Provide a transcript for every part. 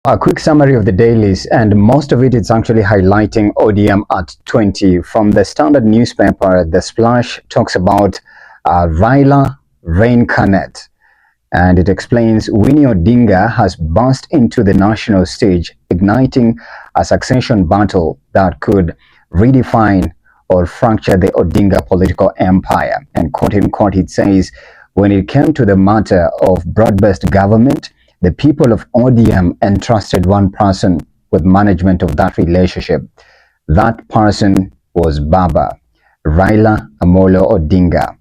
A quick summary of the dailies, and most of it is actually highlighting ODM at 20. From the Standard newspaper, the splash talks about Raila reincarnate, and it explains Winnie Odinga has burst into the national stage, igniting a succession battle that could redefine or fracture the Odinga political empire. And quote unquote, it says, when it came to the matter of broad-based government, the people of ODM entrusted one person with management of that relationship. That person was Baba, Raila Amolo Odinga.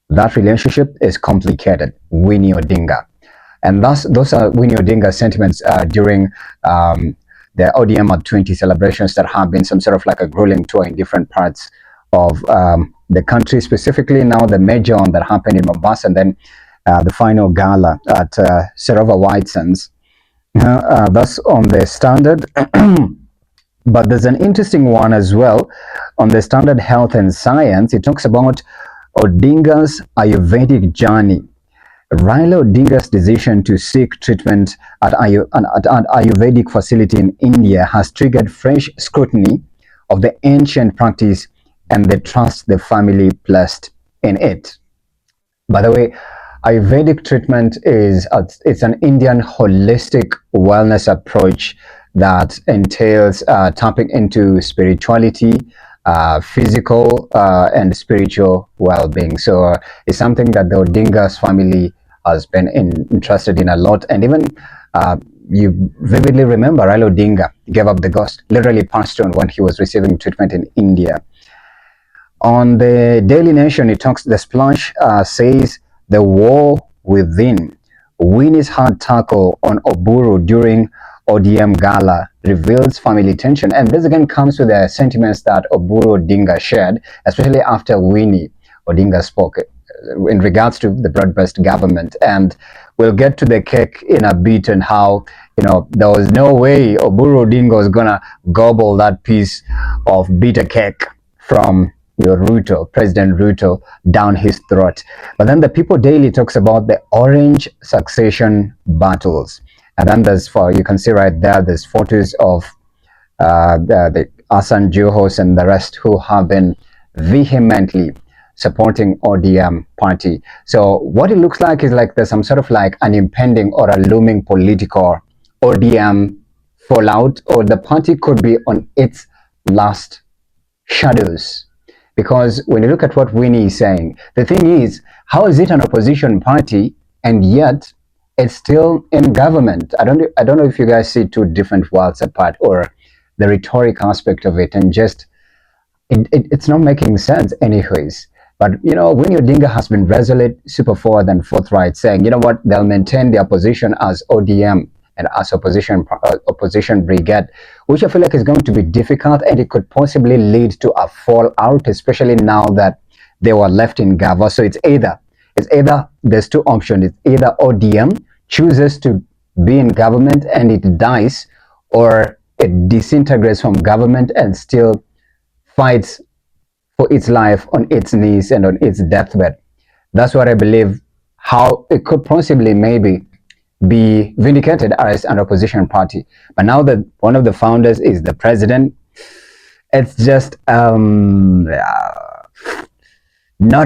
That relationship is complicated, Winnie Odinga. And those are Winnie Odinga's sentiments during the ODM at 20 celebrations that have been some sort of like a grueling tour in different parts of the country, specifically now the major one that happened in Mombasa, and then the final gala at Serova Whitesons. That's on the Standard. But there's an interesting one as well on the Standard Health and Science. It talks about Odinga's Ayurvedic journey. Raila Odinga's decision to seek treatment at an Ayurvedic facility in India has triggered fresh scrutiny of the ancient practice and the trust the family placed in it. By the way, Ayurvedic treatment it's an Indian holistic wellness approach that entails tapping into spirituality, physical and spiritual well-being. So it's something that the Odinga's family has been interested in a lot. And even you vividly remember Raila Odinga gave up the ghost, literally passed on when he was receiving treatment in India. On the Daily Nation, the splash says, the war within. Winnie's hard tackle on Oburu during ODM gala reveals family tension. And this again comes with the sentiments that Oburu Odinga shared, especially after Winnie Odinga spoke in regards to the broad-based government. And we'll get to the cake in a bit and how, there was no way Oburu Odinga was gonna gobble that piece of bitter cake from President Ruto, down his throat. But then the People Daily talks about the orange succession battles. And then you can see right there, there's photos of the Asan Johos and the rest who have been vehemently supporting ODM party. So what it looks like is like there's some sort of like an impending or a looming political ODM fallout, or the party could be on its last shadows. Because when you look at what Winnie is saying, the thing is, how is it an opposition party and yet it's still in government? I don't know if you guys see two different worlds apart, or the rhetoric aspect of it, and just it's not making sense anyways. But Winnie Odinga has been resolute, super forward and forthright, saying, you know what, they'll maintain their position as ODM and as opposition brigade, which I feel like is going to be difficult, and it could possibly lead to a fallout, especially now that they were left in Gava. So it's either there's two options. It's either ODM chooses to be in government and it dies, or it disintegrates from government and still fights for its life on its knees and on its deathbed. That's what I believe, how it could possibly maybe be vindicated as an opposition party. But now that one of the founders is the president, it's just not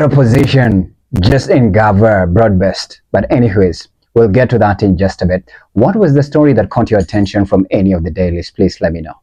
opposition, just in Gaver, broad-based. But anyways, we'll get to that in just a bit. What was the story that caught your attention from any of the dailies? Please let me know.